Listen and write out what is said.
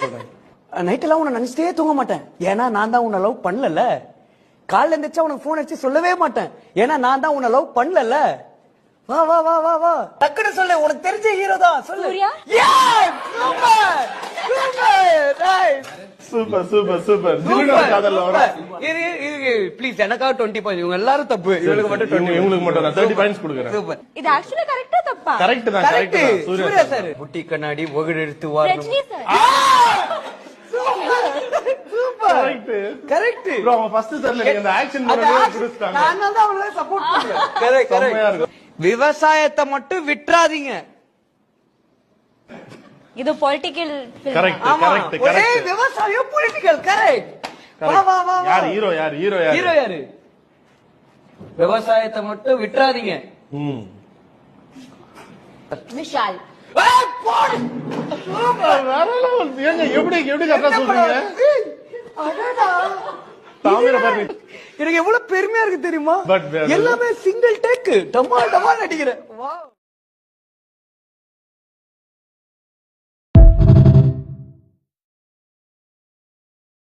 சொல்றேன். நைட்டெல்லாம் உன்னை நினைச்சிட்டே தூங்க மாட்டேன், ஏன்னா நான் தான் உன்னை லவ் பண்ணல. காலைல எந்திரிச்சா உனக்கு போன் அடிச்சு சொல்லவே மாட்டேன், ஏன்னா நான் தான் உன்னை லவ் பண்ணல. வா வா வா வா வா, டக்குனு சொல்லு, உனக்கு தெரிஞ்ச ஹீரோ தான் சொல்லு. சூப்பர் சூப்பர் சூப்பர் ஜிலுனா காதல்ல வர. ப்ளீஸ் எனக்காக 20 பாயிண்ட்ஸ். இவங்க எல்லாரும் தப்பு, இவங்களுக்கு மட்டும் 20. இவங்களுக்கு மட்டும் நான் 30 பாயிண்ட்ஸ் கொடுக்கிறேன். சூப்பர். இது ஆக்சுவலி கரெக்ட்டா தப்பா? கரெக்ட் தான், கரெக்ட் தான். சூர்யா சார் புட்டி கண்ணாடி ஒகடு எடுத்து வாரணும். Rajini sir super correct bro. அவங்க ஃபர்ஸ்ட் சர்ல நீங்க அந்த ஆக்ஷன் பண்ணவே குடுத்தாங்க. நான் தான் அவங்கள சப்போர்ட் பண்றேன். Correct correct. விவசாயத்தை மட்டும் விட்டுறாதீங்க. இது பொலிட்டிக்கல் ஃபில்ம். கரெக்ட் கரெக்ட் ஒரே கரெக்ட். விவசாயம் பொலிட்டிக்கல். கரெக்ட். வா வா வா. யார் ஹீரோ? யார் ஹீரோ? யார் ஹீரோ? யாரு? விவசாயத்தை மட்டும் விட்டுறாதீங்க. விஷால். ஏங்க எப்படி எப்படி கரெக்டா சொல்றீங்க? அடடா, தாமிரபரணி. எனக்கு எவ்வளவு பெருமையா இருக்கு தெரியுமா? But எல்லாமே சிங்கிள் டேக், டமால் டமால் அடிக்கிறேன். வாவ்.